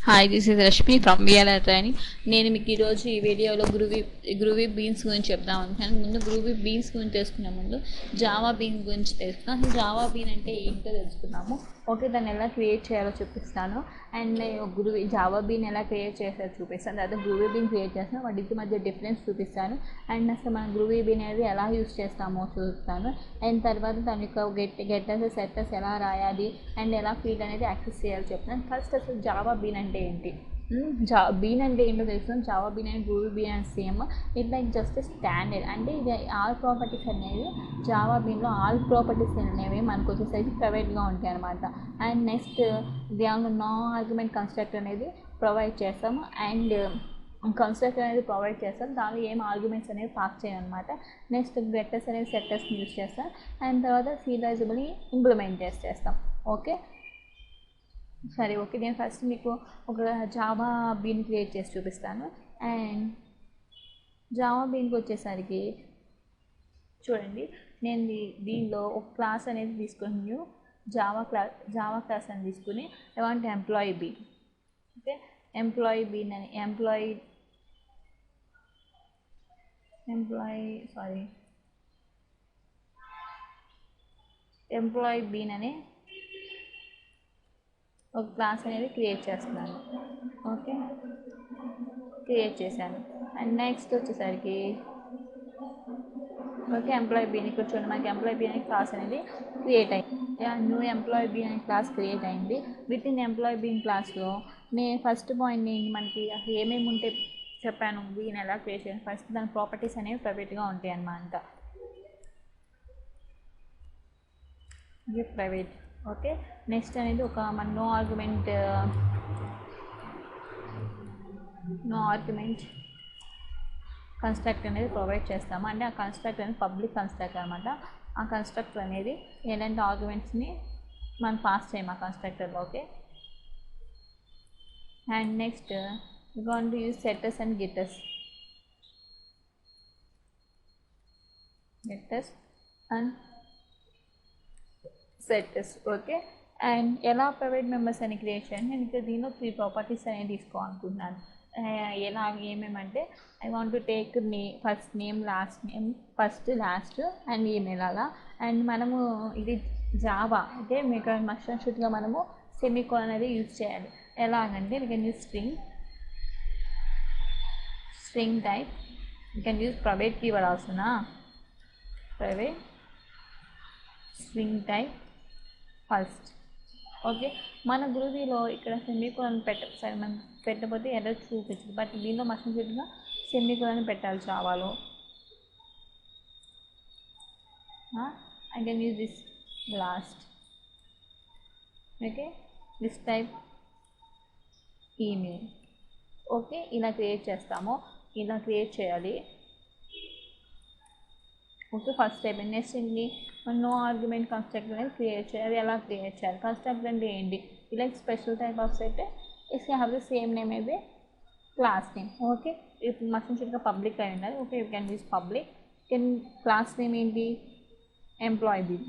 Hi, this is Rashmi from BLR training. నేను మీకు ఈరోజు ఈ వీడియోలో గ్రూవీ బీన్స్ గురించి చెప్దాం అనుకున్నాను. ముందు గ్రూవీ బీన్స్ గురించి తెలుసుకునే ముందు జావా బీన్ గురించి తెలుసుకున్నాం. అసలు జావా బీన్ అంటే ఏంటో తెలుసుకున్నాము. ఓకే, దాన్ని ఎలా క్రియేట్ చేయాలో చూపిస్తాను. అండ్ జావా బీన్ ఎలా క్రియేట్ చేస్తారో చూపిస్తాను. తర్వాత గ్రూవీ బీన్ క్రియేట్ చేస్తాను, వాటికి మధ్య డిఫరెన్స్ చూపిస్తాను. అండ్ అసలు మనం గ్రూవీ బీన్ అనేది ఎలా యూస్ చేస్తామో చూపిస్తాను. అండ్ తర్వాత దాని యొక్క గెట్టర్స్ సెట్టర్స్ ఎలా రాయాలి అండ్ ఎలా ఫీల్డ్ అనేది యాక్సెస్ చేయాలో చెప్తాను. ఫస్ట్ అసలు జావా బీన్ అంటే ఏంటి, బీన్ అంటే ఏంటో తెలుస్తుంది. Java bean and Groovy bean and same, it like just standard. అంటే ఇది ఆల్ ప్రాపర్టీస్ అనేవి జావా బీన్లో ఆల్ ప్రాపర్టీస్ అనేవి మనకు వచ్చేసరికి ప్రైవేట్గా ఉంటాయి అనమాట. అండ్ నెక్స్ట్ దానిలో నాన్ ఆర్గ్యుమెంట్ కన్స్ట్రక్ట్ అనేది ప్రొవైడ్ చేస్తాము. అండ్ కన్స్ట్రక్ట్ అనేది ప్రొవైడ్ చేస్తాం, దానిలో ఏం ఆర్గ్యుమెంట్స్ అనేవి పాస్ చేయమన్నమాట. నెక్స్ట్ గెట్టర్స్ అనేది సెట్టర్స్ని యూజ్ చేస్తాం. అండ్ తర్వాత సీరియలైజబుల్ని ఇంప్లిమెంట్ చేస్తాం. ఓకే సరే, ఓకే, నేను ఫస్ట్ మీకు ఒక జావా బీన్ క్రియేట్ చేసి చూపిస్తాను. అండ్ జావా బీన్కి వచ్చేసరికి చూడండి, నేను దీనిలో ఒక క్లాస్ అనేది తీసుకుని జావా క్లాస్ అని తీసుకుని I want employee bean. Okay, employee bean అని ఎంప్లాయీ బీన్ అని ఒక క్లాస్ అనేది క్రియేట్ చేస్తున్నాను. ఓకే, క్రియేట్ చేశాను. అండ్ నెక్స్ట్ వచ్చేసరికి ఓకే, ఎంప్లాయీ బీన్ ఇక్కడ చూడండి, మనకి ఎంప్లాయీ బీన్ అనే క్లాస్ అనేది క్రియేట్ అయింది. న్యూ ఎంప్లాయీ బీన్ అనే క్లాస్ క్రియేట్ అయింది. విత్ ఇన్ ఎంప్లాయీ బీన్ క్లాస్లో నేను ఫస్ట్ పాయింట్ మనకి అసలు ఏమేమి ఉంటే చెప్పాను, బీన్ ఎలా క్రియేట్ చేయాలి. ఫస్ట్ దాని ప్రాపర్టీస్ అనేవి ప్రైవేట్గా ఉంటాయి అన్నమాట. ఇది ప్రైవేట్. ఓకే, నెక్స్ట్ అనేది ఒక మన నో ఆర్గ్యుమెంట్ కన్స్ట్రక్ట్ అనేది ప్రొవైడ్ చేస్తాము. అంటే ఆ కన్స్ట్రక్ట్ అనేది పబ్లిక్ కన్స్ట్రక్ట్ అనమాట. ఆ కన్స్ట్రక్టర్ అనేది ఎలాంటి ఆర్గ్యుమెంట్స్ని మనం పాస్ చేయము ఆ కన్స్ట్రక్టర్లో. Okay, and next you want to use setters and getters and setters. Okay, and ఎలా ప్రైవేట్ మెంబర్స్ అని క్రియేట్ చేయండి. నేను ఇక్కడ దీనిలో 3 ప్రాపర్టీస్ అనేది తీసుకోవాలనుకుంటున్నాను. ఎలా ఏమేమంటే I want to take first name, last name, first last and email అలా. అండ్ మనము ఇది జావా అంటే మీకు మస్టర్డ్ షూట్గా మనము సెమీకోలన్ అనేది యూజ్ చేయాలి. ఎలాగంటే you can use string type, you can use private keyword ఆల్సోనా, private string type first. Okay, మన గ్రూవీలో ఇక్కడ సెమీకోలన్ మనం పెట్టకపోతే ఎర్రర్ చూపించదు, బట్ దీనిలో మస్టర్డ్గా సెమీకోలన్ పెట్టాలి జావాలో. I can use this last. Okay, this type email. Okay, ఇలా క్రియేట్ చేస్తాము, ఇలా క్రియేట్ చేయాలి. Okay, first step. నెక్స్ట్ ఏంటి, నో ఆర్గ్యుమెంట్ కన్స్ట్రక్టర్ అనేది క్రియేట్ చేయాలి. ఎలా క్రియేట్ చేయాలి, కన్స్ట్రక్టర్ అంటే ఏంటి, ఇలా special type of set is have the same name అయితే క్లాస్ నేమ్. ఓకే, ఇప్పుడు మస్టర్డ్గా పబ్లిక్ అయి ఉండాలి. Okay, you can use public. Class name ఏంటి, employee bean.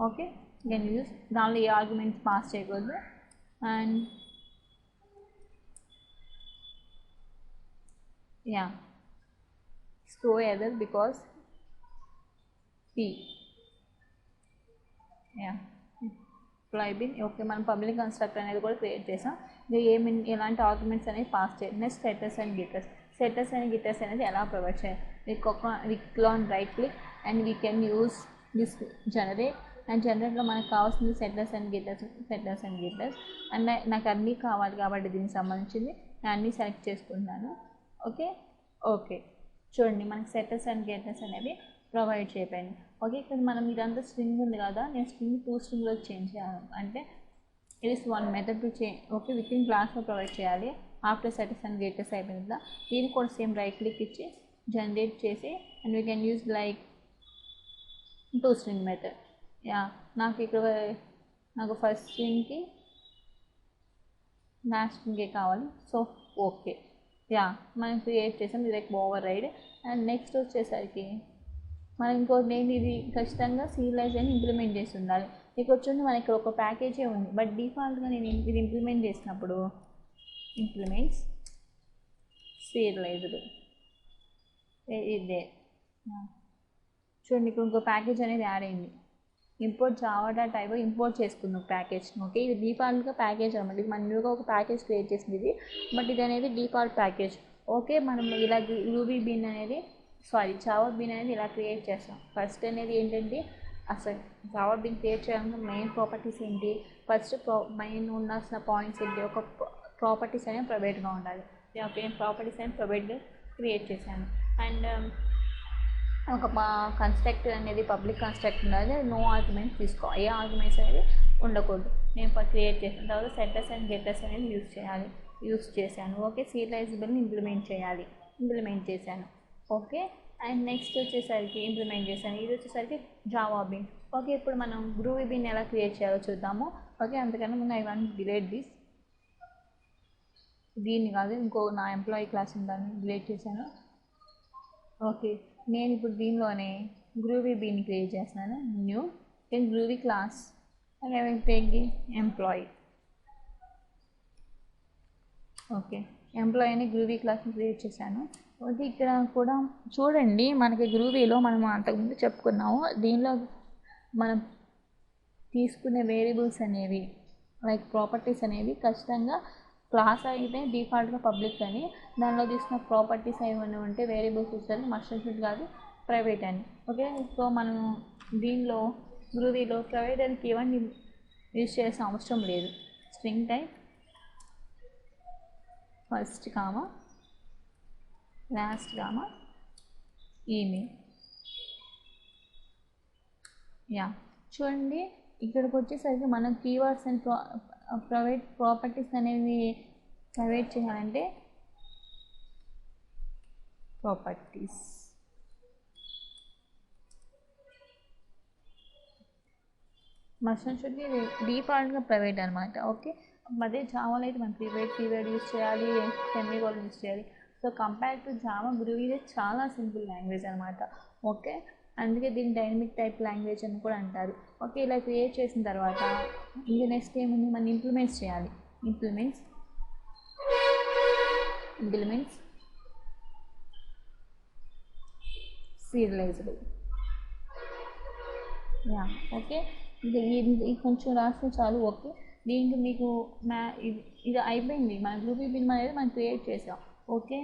Okay, you can use. దానిలో ఏ ఆర్గ్యుమెంట్స్ పాస్ చేయకూడదు. And throw error because p employee bean. Okay, మనం పబ్లిక్ కన్స్ట్రక్టర్ అనేది కూడా క్రియేట్ చేసాం. ఎలాంటి ఆర్గ్యుమెంట్స్ అనేది పాస్ చేయాలి. నెక్స్ట్ సెట్టర్స్ అండ్ గిట్టర్స్ అనేది ఎలా ప్రొవైడ్ చేయాలి. we click on right click and we can use this generate. And జనరేట్లో మనకు కావాల్సింది సెట్టర్స్ అండ్ గిట్టర్స్. అండ్ నాకు అన్నీ కావాలి కాబట్టి దీనికి సంబంధించింది నేను అన్నీ సెలెక్ట్ చేసుకుంటున్నాను. ఓకే చూడండి, మనకి సెట్టర్స్ అండ్ గెట్టర్స్ అనేవి ప్రొవైడ్ చేయబడింది. ఓకే, ఇక్కడ మనం ఇదంతా స్ట్రింగ్ ఉంది కదా, నేను స్ట్రింగ్ 2 స్ట్రింగ్లో చేంజ్ చేయాలి. అంటే it is 1 method to change. Okay, within క్లాస్లో ప్రొవైడ్ చేయాలి. ఆఫ్టర్ సెట్టర్స్ అండ్ గెట్టర్స్ అయిపోయిందా, దీన్ని కూడా సేమ్ రైట్ క్లిక్ ఇచ్చి జనరేట్ చేసి and we can use like 2 string method. నాకు ఫస్ట్ స్ట్రింగ్కి లాస్ట్ స్ట్రింగే కావాలి. సో ఓకే మనం క్రియేట్ చేసాం, ఇది like override. And next వచ్చేసరికి మనం ఇంకోటి నేను ఇది ఖచ్చితంగా సీరియలైజ్ అని ఇంప్లిమెంట్ చేసి ఉండాలి. మీకు వచ్చి మనకి ఒక ప్యాకేజే ఉంది, బట్ డిఫాల్ట్గా నేను ఇది ఇంప్లిమెంట్ చేసినప్పుడు ఇంప్లిమెంట్స్ సీరియలైజ్డ్ ఇదే చూడండి, ఇక్కడ ఇంకో ప్యాకేజ్ అనేది యాడ్ అయింది. Import Java dot IO import చేసుకుందాం ప్యాకేజ్. ఓకే, ఇది డిఫాల్ట్గా ప్యాకేజ్ అనమాట. ఇది మన న్యూగా ఒక ప్యాకేజ్ క్రియేట్ చేసింది ఇది, బట్ ఇది అనేది డిఫాల్ట్ ప్యాకేజ్. ఓకే, మనం ఇలా రూబీ బీన్ అనేది జావా బీన్ అనేది ఇలా క్రియేట్ చేస్తాం. ఫస్ట్ అనేది ఏంటంటే అసలు జావా బీన్ క్రియేట్ చేయాలంటే మెయిన్ ప్రాపర్టీస్ ఏంటి, ఫస్ట్ మెయిన్ ఉండాల్సిన పాయింట్స్ ఏంటి, ఒక ప్రాపర్టీస్ అనేవి ప్రైవేట్గా ఉండాలి. ప్రాపర్టీస్ అనేవి ప్రైవేట్గా క్రియేట్ చేశాను. అండ్ ఒక కన్స్ట్రక్టర్ అనేది పబ్లిక్ కన్స్ట్రక్టర్ ఉండాలి, నో ఆర్గ్యుమెంట్స్ తీసుకోవాలి, ఏ ఆర్గ్యుమెంట్స్ అనేది ఉండకూడదు. నేను క్రియేట్ చేసిన తర్వాత సెటర్స్ అండ్ గెటర్స్ అనేది యూజ్ చేశాను. ఓకే, సీరియలైజబుల్ని ఇంప్లిమెంట్ చేశాను. ఓకే, అండ్ నెక్స్ట్ వచ్చేసరికి ఇంప్లిమెంట్ చేశాను. ఇది వచ్చేసరికి జావా బీన్. ఓకే, ఇప్పుడు మనం గ్రూవీ బీన్ ఎలా క్రియేట్ చేయాలో చూద్దాము. ఓకే, అంతకన్నా ముందు ఐ వాంట్ డిలీట్ దిస్, దీన్ని కాదు ఇంకో నా ఎంప్లాయీ క్లాస్ ఉందని డిలీట్ చేశాను. ఓకే, నేను ఇప్పుడు దీనిలోనే గ్రూవీ బీని క్రియేట్ చేస్తున్నాను. New then Groovy class and I will take the employee. Okay, employee అని గ్రూవీ క్లాస్ని క్రియేట్ చేశాను. ఓకే, ఇక్కడ కూడా చూడండి, మనకి గ్రూవీలో మనం అంతకుముందు చెప్పుకున్నాము, దీనిలో మనం తీసుకునే వేరియబుల్స్ అనేవి లైక్ ప్రాపర్టీస్ అనేవి ఖచ్చితంగా క్లాస్ అయితే డిఫాల్ట్గా పబ్లిక్ అని, దానిలో తీసుకున్న ప్రాపర్టీస్ ఏమైనా ఉంటే వేరియబుల్స్ ఇస్తారు మస్టర్షూట్ కాదు ప్రైవేట్ అని. ఓకే, సో మనం దీనిలో గ్రూవీలో ప్రైవేట్ అని ఇవన్నీ యూజ్ చేయాల్సిన అవసరం లేదు. String type first comma last comma email. చూడండి, ఇక్కడికి వచ్చేసరికి మనం కీవర్డ్స్ అండ్ ప్రైవేట్ ప్రాపర్టీస్ అనేవి ప్రైవేట్ చేయాలంటే ప్రాపర్టీస్ మస్టర్షూట్కి డిఫాల్ట్గా ప్రైవేట్ అనమాట. ఓకే, అదే జావాలో అయితే మనం ప్రైవేట్ కీవర్డ్ యూజ్ చేయాలి, సెమీకోలన్ యూజ్ చేయాలి. So compare to Java, groovy చాలా సింపుల్ లాంగ్వేజ్ అనమాట. ఓకే, అందుకే దీన్ని డైనమిక్ టైప్ లాంగ్వేజ్ అని కూడా అంటారు. ఓకే, ఇలా క్రియేట్ చేసిన తర్వాత ఇంకా నెక్స్ట్ ఏముంది, మనం ఇంప్లిమెంట్స్ చేయాలి. Implements serializable. ఓకే, ఇది కొంచెం రాస్తే చాలు. ఓకే, దీనికి మీకు ఇది అయిపోయింది. మన గ్రూవీ బీన్ అనేది మనం క్రియేట్ చేసాం. ఓకే,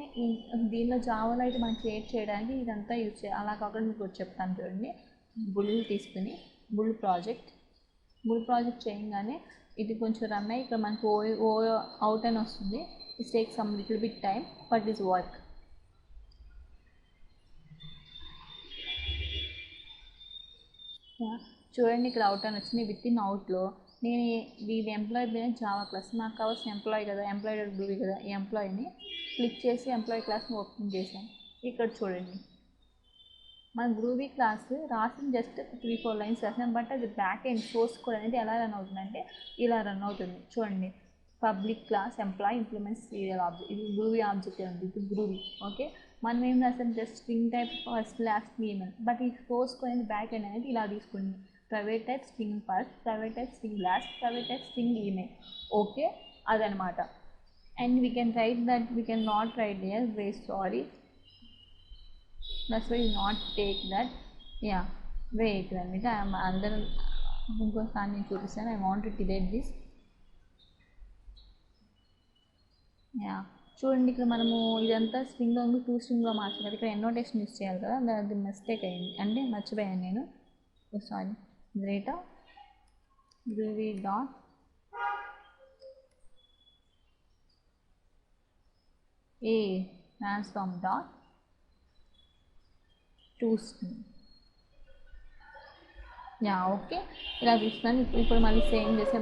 దీనిలో జావాలో అయితే మనం క్రియేట్ చేయడానికి ఇదంతా యూజ్ చేయాలి. అలా కాకుండా మీకు చెప్తాను చూడండి. బుల్ తీసుకుని బుల్ ప్రాజెక్ట్ చేయగానే ఇది కొంచెం రన్ అయ్యి ఇక్కడ మనకు ఓ అవుట్ అని వస్తుంది. It take some little bit time but is work. చూడండి, ఇక్కడ అవుట్ అని వచ్చింది. విత్ ఇన్ అవుట్లో నేను ఇది ఎంప్లాయీ బీన్ జావా క్లాస్, నాకు కావాల్సిన ఎంప్లాయీ కదా, ఎంప్లాయీ డాట్ గ్రూవీ కదా, ఈ ఎంప్లాయీని క్లిక్ చేసి ఎంప్లాయీ క్లాస్ని ఓపెన్ చేశాను. ఇక్కడ చూడండి, మన గ్రూవీ క్లాస్ రాసిన జస్ట్ 3-4 లైన్స్ రాసాను, బట్ అది బ్యాక్ ఎండ్ సోర్స్ కోడ్ అనేది ఎలా రన్ అవుతుందంటే ఇలా రన్ అవుతుంది. చూడండి, public class employee implements serial object, ఇది గ్రూవీ ఆబ్జెక్ట్ ఉంది, ఇది గ్రూవీ. ఓకే, మనం ఏం రాసాం, just string type first last email, but ఈ సోర్స్ కోడ్ అనేది బ్యాక్ ఎండ్ అనేది ఇలా తీసుకుంది. Private type string first, private type string last, private type string email. Okay, అదనమాట. And we can write that, we can not write here, very sorry, that's why not take that. Wait one minute, I am under ఇంకోసారి నేను చూపిస్తాను. I want to delete this. చూడండి, ఇక్కడ మనము ఇదంతా స్ట్రింగ్లో 2 స్ట్రింగ్లో మార్చాలి కదా, ఇక్కడ ఎన్నోటేషన్ యూస్ చేయాలి కదా, అది మిస్టేక్ అయింది, అంటే మర్చిపోయాను నేను. సారీ, గ్రేటా groovy dot a transform dot to string. Okay, ఇలా తీసుకున్నాను. ఇప్పుడు మళ్ళీ సేమ్ చేసే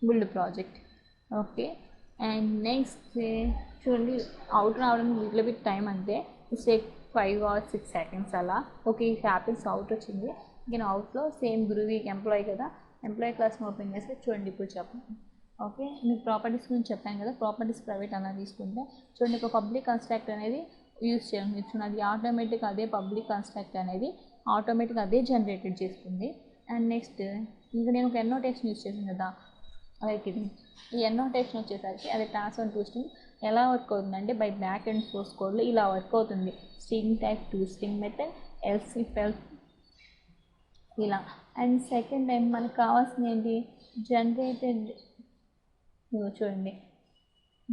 build project. Okay, and next చూడండి, అవుట్ రావడానికి లిటిల్ బిట్ టైం అంతే, టేక్ 5 or 6 seconds అలా. ఓకే, ఈ హ్యాపీస్ అవుట్ వచ్చింది. ఇంకా అవుట్లో సేమ్ గ్రూవీ ఎంప్లాయీ కదా, ఎంప్లాయీ క్లాస్ని ఓపెన్ చేస్తే చూడండి, ఇప్పుడు చెప్పండి. ఓకే, మీకు ప్రాపర్టీస్ గురించి చెప్పాను కదా, ప్రాపర్టీస్ ప్రైవేట్ అలా తీసుకుంటే చూడండి, ఒక పబ్లిక్ కన్స్ట్రక్టర్ అనేది యూజ్ చేయడం అది ఆటోమేటిక్ అదే పబ్లిక్ కన్స్ట్రక్ట్ అనేది ఆటోమేటిక్ అదే జనరేటెడ్ చేస్తుంది. అండ్ నెక్స్ట్ ఇంకా నేను ఒక ఎన్నోటేషన్ యూజ్ చేసాను కదా, లైక్ ఇది ఈ ఎన్నోటేషన్ వచ్చేసరికి అది ట్రాన్స్ఫర్ టు స్ట్రింగ్ ఎలా వర్క్ అవుతుందంటే బై బ్యాక్ అండ్ సోర్స్ కోడ్లో ఇలా వర్క్ అవుతుంది. String type to string method else if else ఇలా. అండ్ సెకండ్ టైం మనకు కావాల్సింది ఏంటి, జనరేటెడ్ చూడండి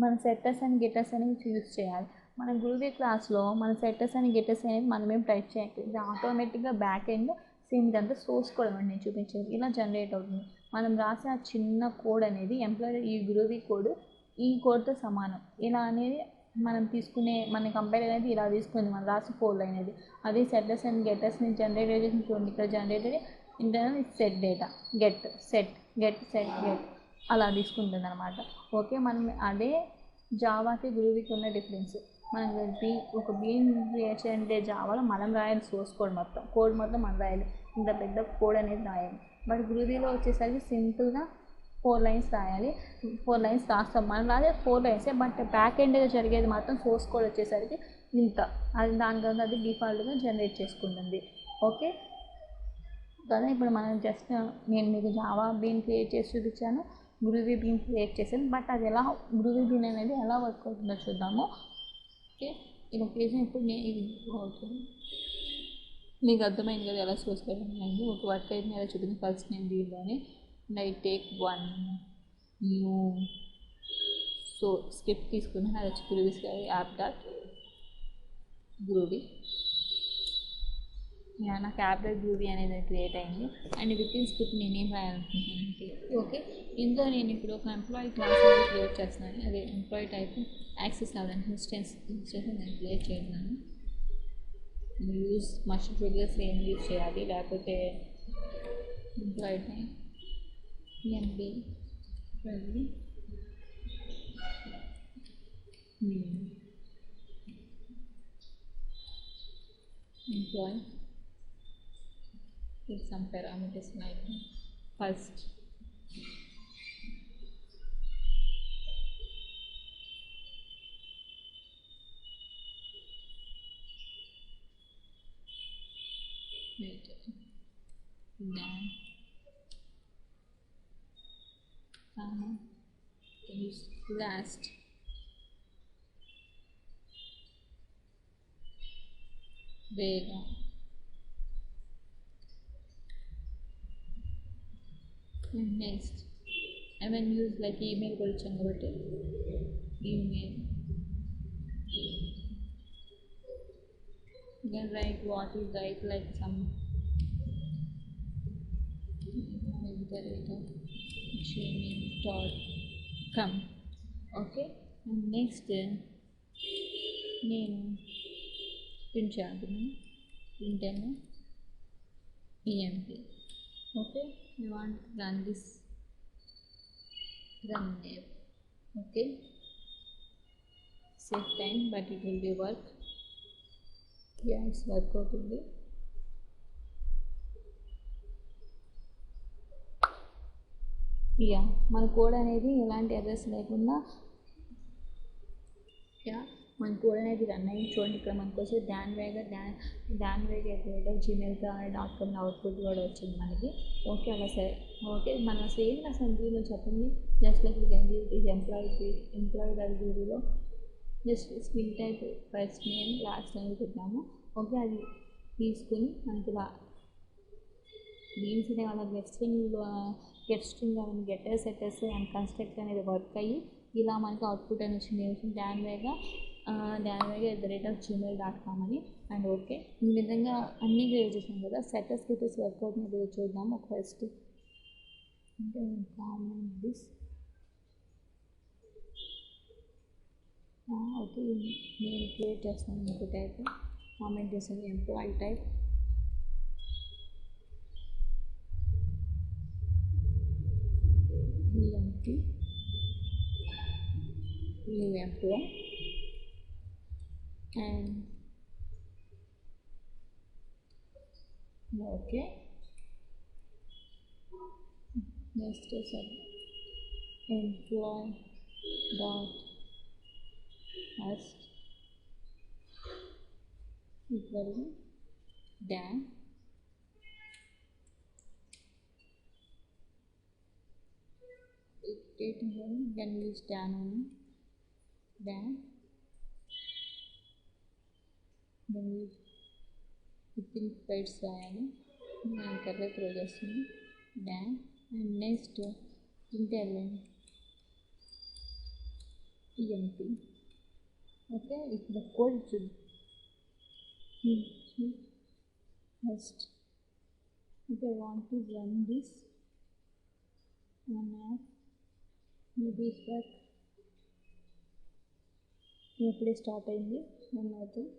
మన సెట్టర్స్ అండ్ గెటర్స్ అనేవి యూజ్ చేయాలి. మన గ్రూవీ క్లాస్లో మన సెట్టర్స్ అండ్ గెటర్స్ అనేది మనమేం టైప్ చేయట్లేదు, ఇది ఆటోమేటిక్గా బ్యాక్ ఎండ్ సేమ్ ఇదంతా సోర్స్ కోడ్ అని నేను చూపించేది ఇలా జనరేట్ అవుతుంది. మనం రాసే ఆ చిన్న కోడ్ అనేది ఎంప్లాయీ ఈ గ్రూవీ కోడ్ ఈ కోడ్తో సమానం. ఇలా అనేది మనం తీసుకునే మన కంపైల్ అనేది ఇలా తీసుకుంది మనం రాసి కోడ్ అనేది. అదే సెట్టర్స్ అండ్ గెటర్స్ని జనరేట్ చేసి చూడండి ఇక్కడ generated internal set data get set అలా తీసుకుంటుంది అనమాట. ఓకే, మనం అదే జావాకి గ్రూవీకి ఉన్న డిఫరెన్స్. మనం ఒక బీన్ క్రియేట్ చేయాలంటే జావాలో మనం రాయాలి సోర్స్ కోడ్ మొత్తం మనం రాయాలి, ఇంత పెద్ద కోడ్ అనేది రాయాలి. బట్ గ్రూవీలో వచ్చేసరికి సింపుల్గా 4 లైన్స్ రాయాలి. 4 లైన్స్ రాస్తాం మనం రాసే 4 లైన్సే, బట్ బ్యాక్ ఎండ్గా జరిగేది మాత్రం సోర్స్ కోడ్ వచ్చేసరికి ఇంత అది దానికన్నా అది డిఫాల్ట్గా జనరేట్ చేసుకుంటుంది. ఓకే కదా, ఇప్పుడు మనం జస్ట్ నేను మీకు జావా బీన్ క్రియేట్ చేసి చూపించాను, గ్రూవీ బీన్ క్రియేట్ చేశాను. బట్ అది ఎలా గ్రూవీ బీన్ అనేది ఎలా వర్క్ అవుతుందో చూద్దాము. ఓకే, ఇలా చేసిన ఇప్పుడు నేను ఇది అవుతుంది మీకు అర్థమైంది కదా ఎలా సోర్స్ కోడ్ అయింది. ఒక వర్క్ అయితే ఎలా చూపించింది. ఫస్ట్ నేను దీనిలోనే I take 1 new so script తీసుకున్నాను, అది వచ్చి గ్రూవీ యాప్ డాట్ గ్రూవీ. నాకు యాప్ డాట్ గ్రూవీ అనేది క్రియేట్ అయింది. అండ్ విత్ ఇన్ స్క్రిప్ట్ నేనేం రాయాలనుకుంటున్నానంటే ఓకే, ఇందులో నేను ఇప్పుడు ఒక ఎంప్లాయీ క్లాస్ అనేది క్రియేట్ చేస్తున్నాను. అదే ఎంప్లాయీ టైప్ యాక్సెస్ అవ్వడానికి ఇన్స్టెన్స్ నేను క్రియేట్ చేస్తున్నాను. యూజ్ మస్ట్ ప్రోగ్రెస్ ఏం యూజ్ చేయాలి, లేకపోతే employee type MB employee with some parameters like first last Vega and next I will use like email కొలిచాను కాబట్టి email you can write what you write like some gmail.com. okay, and next నేను print చేయాలనుకున్నాను print EMP. okay, I want to run this run app. okay, save time but it will be work. yeah, it's work అవుతుంది. మన code అనేది ఎలాంటి errors లేకుండా మన code అనేది run అయ్యి చూడండి. ఇక్కడ మనకు వచ్చి danvega@gmail.com అవుట్పుట్ కూడా వచ్చింది మనకి. ఓకే, అలా సరే. ఓకే, మనం అసలు ఏం రాసాం దీనిలో చెప్పండి. జస్ట్ లైక్ ఇది ఎంప్లాయీ గ్రూవీలో just screen type first name last name పెట్టాము. ఓకే, అది తీసుకుని మనకి బీన్స్ అనే వాళ్ళ గెట్ స్ట్రింగ్ అని గెటర్ సెటర్స్ అండ్ కన్స్ట్రక్ట్ అనేది వర్క్ అయ్యి ఇలా మనకి అవుట్పుట్ అని వచ్చింది. danvega@gmail.com అని. అండ్ ఓకే, ఈ విధంగా అన్నీ క్రియేట్ చేసాం కదా. సెటర్స్ గిటర్స్ వర్క్ అవుతుంది చూద్దాం. ఒక ఫస్ట్ అంటే దిస్ ఓకే, నేను క్రియేట్ చేస్తాను. ఇంకో టైప్ కామెంట్ చేసాను employee type new employee and okay, next is employee dot first equal Dan then use dan only dan then use 15 bytes రాయాలి నేను కర్ర త్రో చేస్తుంది dan and next interval emp okay if the code should first if I want to run this one app maybe but ఇప్పుడే start అయింది run అవుతుంది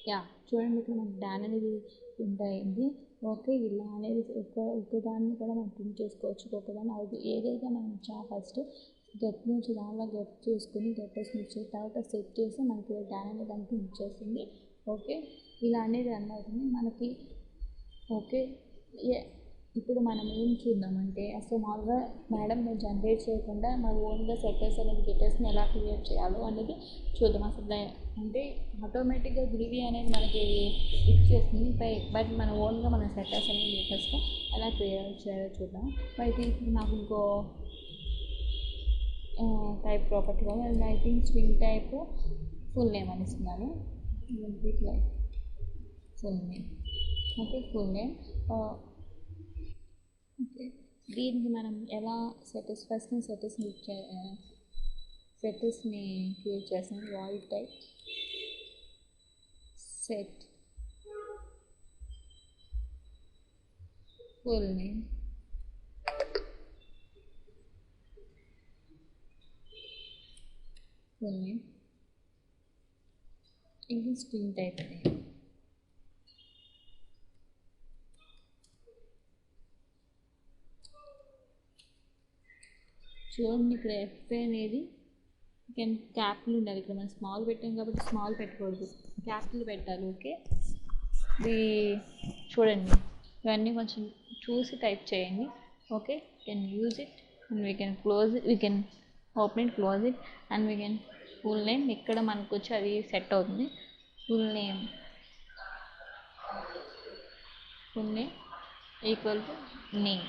yeah చూడండి ఇక్కడ మనకి డాన్ అనేది ప్రింట్ అయింది ఓకే ఇలా అనేది ఒకదాన్ని కూడా మనం ప్రింట్ చేసుకోవచ్చు ఒకదాన్ని అది ఏదైతే మనం ఫస్ట్ గెట్ నుంచి దానిలో గెట్ చేసుకుని గెట్టర్స్ నుంచి తర్వాత సెట్ చేసి మనకి డాన్ అనేది దాన్ని ప్రింట్ చేస్తుంది ఓకే ఇలా అనేది రన్ అవుతుంది మనకి ఓకే ఇప్పుడు మనం ఏం చూద్దామంటే అసలు మామూలుగా మేడం మేము జనరేట్ చేయకుండా మన ఓన్గా సెట్టర్స్ అనేది గెటర్స్ని ఎలా క్రియేట్ చేయాలో అనేది చూద్దాం అసలు అంటే ఆటోమేటిక్గా గ్రూవీ అనేది మనకి ఇచ్చేస్తుంది బట్ మన ఓన్గా మన సెట్టర్స్ అనేది గెటర్స్గా ఎలా క్రియేట్ చేయాలో చూద్దాం అయితే ఇప్పుడు నాకు ఇంకో టైప్ ప్రాపర్టీ కావాలి I think string type full name అని ఇస్తున్నాను like full name okay full name okay దీనికి మనం ఎలా ఫస్ట్ సెటర్స్ని క్రియేట్ చేస్తాం void type set full name ఇది స్ట్రింగ్ టైప్ అనేది చూడండి ఇక్కడ ఎఫ్ అనేది క్యాపిటల్ ఉండాలి ఇక్కడ మనం స్మాల్ పెట్టాం కాబట్టి స్మాల్ పెట్టకూడదు క్యాపిటల్ పెట్టాలి ఓకే ఇది చూడండి ఇవన్నీ కొంచెం చూసి టైప్ చేయండి okay can use it and we can close it we can open it close it and we can full name ఇక్కడ మనకు వచ్చి అది సెట్ అవుతుంది full name equal to name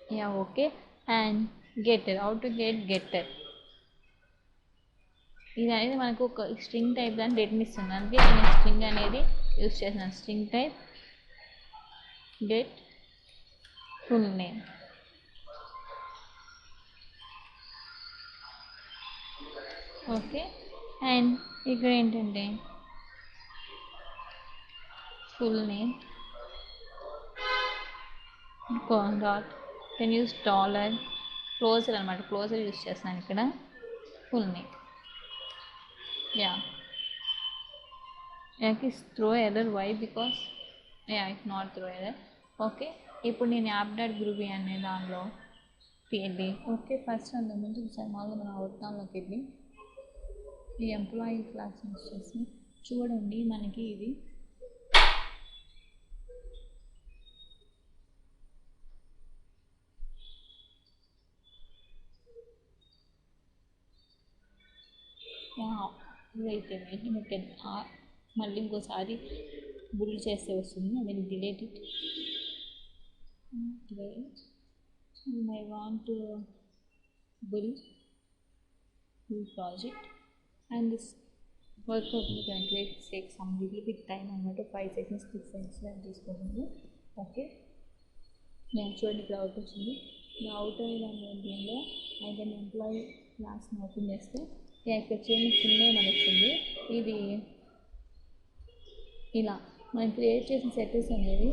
yeah okay and getter how to get getter ఇది అనేది మనకు ఒక string type దాన్ని రిటర్న్ ఇస్తుంది అందుకే నేను స్ట్రింగ్ అనేది యూజ్ చేస్తున్నాను string type get full name okay and ఇక్కడ ఏంటంటే full name dot can use dollar closure అనమాట క్లోజర్ యూస్ చేస్తున్నాను ఇక్కడ full name is throw error why because it's not throw error okay ఇప్పుడు నేను యాప్ డాట్ గ్రూవీ అనే దానిలో వెళ్ళి ఓకే ఫస్ట్ అంతకుముందు ఒకసారి మామూలుగా మనం అవుట్లోకి వెళ్ళి ఈ ఎంప్లాయీ క్లాస్ యూస్ చేసి చూడండి మనకి ఇది ఇదైతే మళ్ళీ ఇంకోసారి బుల్ చేస్తే వస్తుంది I will delete it and I want to build project and this workout you can take some little bit time అన్నమాట 5 seconds 6 seconds తీసుకుంటుంది ఓకే నేను చూడండి ఇక్కడ అవుట్ వచ్చింది ఈ అవుట్ అనే దానిలో అయితే ఎంప్లాయీ క్లాస్ని ఓపెన్ చేస్తే ఇక్కడ చూడండి ఫుల్ నేమ్ అని వచ్చింది ఇది ఇలా మనం క్రియేట్ చేసిన సెట్టర్స్ అనేది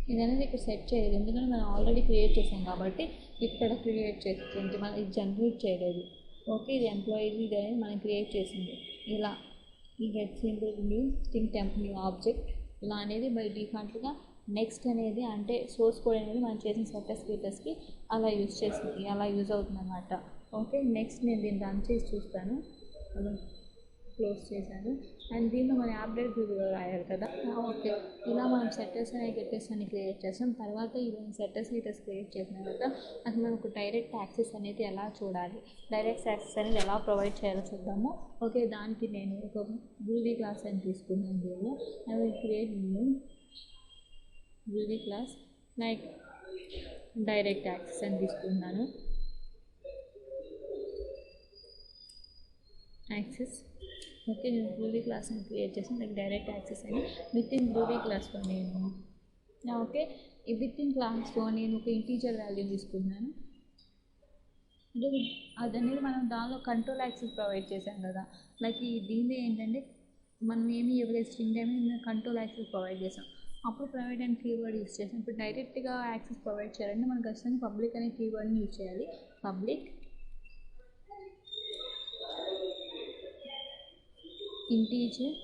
ఇది అనేది ఇక్కడ సెట్ చేయలేదు ఎందుకంటే మనం ఆల్రెడీ క్రియేట్ చేసాం కాబట్టి ఇక్కడ క్రియేట్ చేస్తుంది మనం ఇది జనరేట్ చేయలేదు ఓకే ఇది ఎంప్లాయీది ఇది అనేది మనం క్రియేట్ చేసింది ఇలా ఈ get simple new string temp new object ఇలా అనేది బై డిఫాల్ట్గా నెక్స్ట్ అనేది అంటే సోర్స్ కోడ్ అనేది మనం చేసిన సర్టిఫికేటర్స్కి అలా యూజ్ చేసింది అలా యూజ్ అవుతుంది అన్నమాట ఓకే నెక్స్ట్ నేను దీన్ని రన్ చేసి చూస్తాను అలా క్లోజ్ చేశాను అండ్ దీనిలో మన యాప్ డేట్ వీడియో రాయాలి కదా. ఓకే, ఇలా మనం సెట్టర్స్ అని గెట్టర్స్ అని క్రియేట్ చేస్తాం. తర్వాత ఇలా సెట్టర్స్ గెట్టర్స్ క్రియేట్ చేసిన తర్వాత అసలు మనకు డైరెక్ట్ యాక్సెస్ అనేది ఎలా చూడాలి, డైరెక్ట్ యాక్సెస్ అనేది ఎలా ప్రొవైడ్ చేయాలో చూద్దాము. ఓకే, దానికి నేను ఒక గ్రూవీ క్లాస్ అని తీసుకున్నాను. దీనిలో I will create new groovy class like direct access అని తీసుకున్నాను. యాక్సెస్ ఓకే, నేను గ్రూవీ క్లాస్ అని క్రియేట్ చేసాను లైక్ డైరెక్ట్ యాక్సెస్ అని. విత్ ఇన్ గ్రూవీ క్లాస్లో నేను ఓకే విత్ ఇన్ క్లాస్లో నేను ఒక ఇంటీజర్ వాల్యూ తీసుకున్నాను. అంటే అదనేది మనం దానిలో కంట్రోల్ యాక్సెస్ ప్రొవైడ్ చేసాం కదా. లైక్ ఈ దీనిలో ఏంటంటే మనం ఏమి ఇవ్వలేదు, స్ట్రింగ్ ఏమి కంట్రోల్ యాక్సెస్ ప్రొవైడ్ చేసాం. అప్పుడు ప్రైవేట్ అండ్ కీవర్డ్ యూస్ చేసాం. ఇప్పుడు డైరెక్ట్గా యాక్సెస్ ప్రొవైడ్ చేయాలంటే మనం ఖచ్చితంగా పబ్లిక్ అనే కీవర్డ్ని యూజ్ చేయాలి. Public integer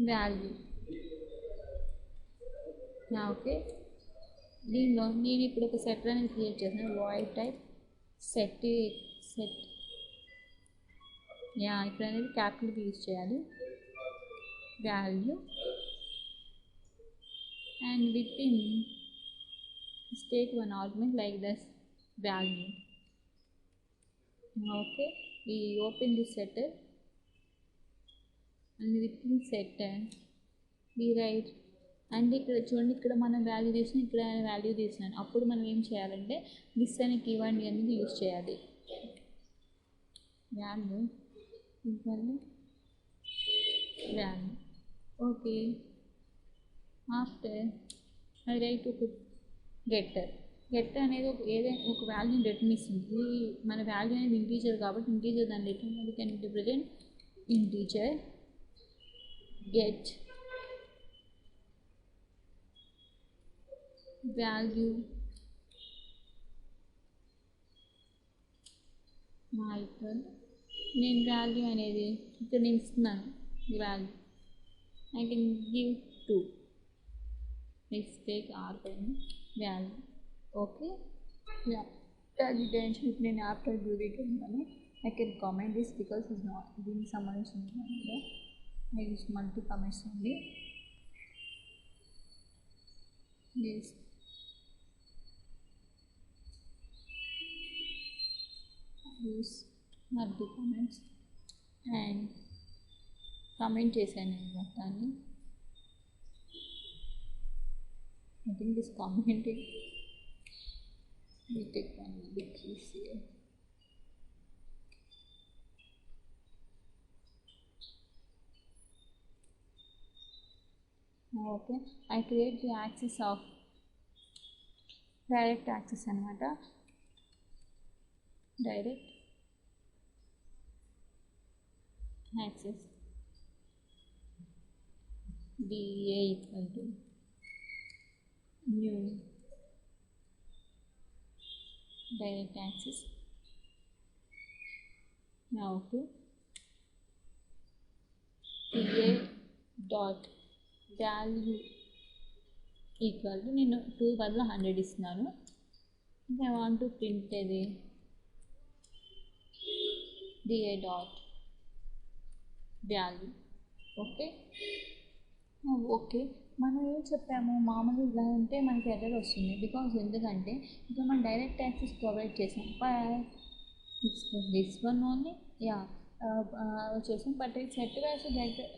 value. ఓకే, దీనిలో నేను ఇప్పుడు ఒక సెట్ అనేది క్రియేట్ చేశాను. వాయిడ్ టైప్ సెట్ ఇక్కడ అనేది క్యాపిటల్ యూజ్ చేయాలి. Value and with in take one argument like this value. Okay, we open this setter and within setter we write and ఇక్కడ చూడండి, ఇక్కడ మనం వాల్యూ తీసిన, ఇక్కడ వాల్యూ తీసినాను. అప్పుడు మనం ఏం చేయాలంటే దిస్ అనే కీవర్డ్ అనేది యూజ్ చేయాలి. Value value okay. After I right ఒక గెట్టర్ అనేది ఏదైనా ఒక వాల్యూని రిటర్న్ ఇస్తుంది. మన వాల్యూ అనేది ఇంటీజర్ కాబట్టి ఇంటీజర్ దాన్ని రిటర్న్ అది can represent integer get value ఇక్కడ నేను వాల్యూ అనేది ఇక్కడ నేను ఇస్తున్నాను. Value I can give 2. Next take or పైన వాల్యూ. ఓకే, వాల్యూ టెన్షన్ ఇప్పుడు నేను ఆఫ్టర్ గ్రూవీకి వెళ్తాను. I can comment this because is not దీనికి సంబంధించిన కదా. ఐ యూస్ మల్టీ కామెంట్స్ ఉంది. This use multi comments and comment చేశాను నేను మొత్తాన్ని. I think this commenting we take one big piece here. Okay, I create the axis of direct axis anamata. Direct axis dA equal to new direct axis. Now okay, dA dot value equal to నేను 2 బదులు 100 ఇస్తున్నాను. I want to print అది dA dot value. Okay okay, మనం ఏం చెప్పాము, మామూలుగా ఇలా ఉంటే మనకి ఎర్రర్ వస్తుంది. బికాజ్ ఎందుకంటే ఇక్కడ మనం డైరెక్ట్ యాక్సెస్ ప్రొవైడ్ చేసాం. దిస్ వన్ ఓన్లీ చేసాం. బట్ సెట్ వేసి డైరెక్ట్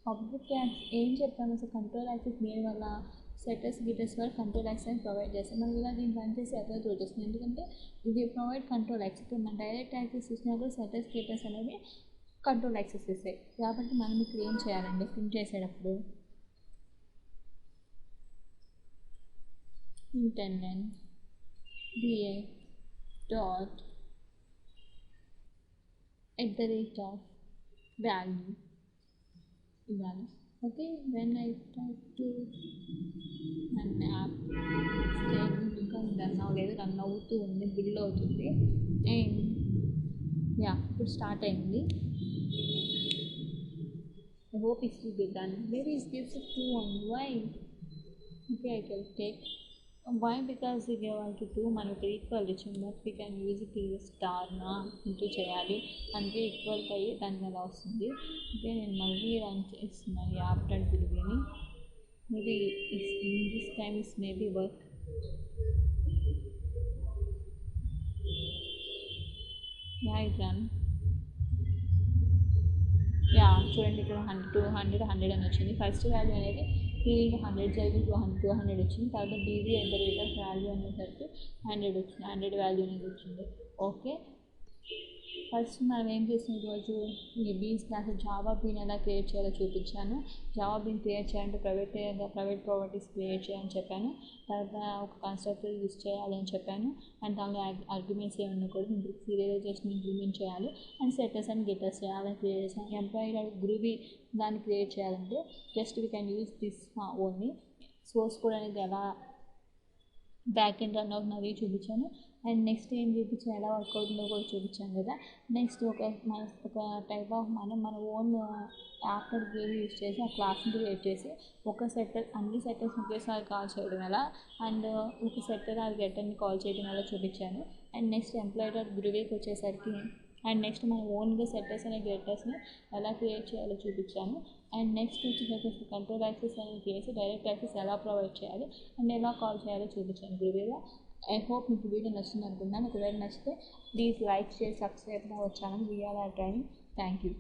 పబ్లిక్ ఏం చెప్పాము అసలు కంట్రోల్ యాక్సెస్ దేని వల్ల సెటర్స్ గిటర్స్ వల్ల కంట్రోల్ యాక్సెస్ ప్రొవైడ్ చేస్తాం. మనం ఇలా దీన్ని రన్ చేసి ఎర్రర్ చూపిస్తుంది. ఎందుకంటే ఇది ప్రొవైడ్ కంట్రోల్ యాక్సెస్. ఇప్పుడు మనం డైరెక్ట్ యాక్సెస్ ఇచ్చినప్పుడు సెటర్స్ గిటర్స్ అనేవి కంట్రోల్ యాక్సెస్ ఇస్తాయి. కాబట్టి మనం ఇక్కడ ఏం చేయాలండి, ప్రింట్ చేసేటప్పుడు ఇంటెండెంట్ dA dot @ value ఇవ్వాలి. Okay, when I try to run app ఇంకా రన్ అవ్వలేదు, రన్ అవుతూ ఉంది, బిల్డ్ అవుతుంది. అండ్ ఇప్పుడు స్టార్ట్ అయింది. I hope it will be done. Maybe it gives it 2 on why. Okay, I can take Why? Because we want to do మనకు equal ఇచ్చింది but we can use it star నా into చేయాలి అంటే equal అయ్యి దాని మీద వస్తుంది. అంటే నేను మళ్ళీ రన్ చేస్తున్నాను ఈ ఆఫ్టర్ గురువిని. Maybe in this time is maybe work. Yeah it run. Yeah చూడండి ఇక్కడ 100 అని వచ్చింది. ఫస్ట్ వాల్యూ అనేది ఫీల్డ్ 100 జరిగి 200 వచ్చింది. తర్వాత DG at the rate of value అనేసరికి 100 వచ్చింది. 100 వాల్యూ అనేది వచ్చింది. ఓకే, ఫస్ట్ మనం ఏం చేసిన ఈరోజు ఈ బీన్స్ క్లాస్ జావా బీన్ ఎలా క్రియేట్ చేయాలో చూపించాను. జావా బీన్ క్రియేట్ చేయాలంటే ప్రైవేట్ ప్రాపర్టీస్ క్రియేట్ చేయాలని చెప్పాను. తర్వాత ఒక కన్స్ట్రక్టర్ యూస్ చేయాలి అని చెప్పాను. అండ్ దానిలో ఆర్గ్యుమెంట్స్ ఏమన్నా కూడా సీరియలైజేషన్ ఇంప్లిమెంట్ చేయాలి అండ్ సెటర్స్ అండ్ గెటర్స్ చేయాలని క్రియేట్ చేశాను. ఎంప్లాయీ గ్రూవీ దాన్ని క్రియేట్ చేయాలంటే just we can use this only. Source code అనేది ఎలా బ్యాక్ ఎండ్ రన్ అవుతున్నది చూపించాను. అండ్ నెక్స్ట్ ఏం చూపించాను, ఎలా వర్క్ అవుతుందో కూడా చూపించాను కదా. నెక్స్ట్ ఒక టైప్ ఆఫ్ మన ఓన్ ఆఫ్టర్ గ్రూవీ యూస్ చేసి ఆ క్లాస్ని క్రియేట్ చేసి ఒక సెట్టర్ అన్ని సెట్టర్స్ ఒకేసారి కాల్ చేయడం ఎలా అండ్ ఒక సెట్టర్ ఆ గెటర్ని కాల్ చేయడం ఎలా చూపించాను. అండ్ నెక్స్ట్ ఎంప్లాయీ గ్రూవీకి వచ్చేసరికి అండ్ నెక్స్ట్ మన ఓన్గా సెట్టర్స్ అనే గెటర్స్ని ఎలా క్రియేట్ చేయాలో చూపించాను. అండ్ నెక్స్ట్ వచ్చేసరికి కంట్రోల్ యాక్సెస్ అనేది చేసి డైరెక్ట్ యాక్సెస్ ఎలా ప్రొవైడ్ చేయాలి అండ్ ఎలా కాల్ చేయాలో చూపించాను గ్రూవీలో. ఐ హోప్ మీకు వీడియో నచ్చింది అనుకుంటున్నాను. ఒకవేళ నచ్చితే please like share subscribe our channel VR training. Thank you.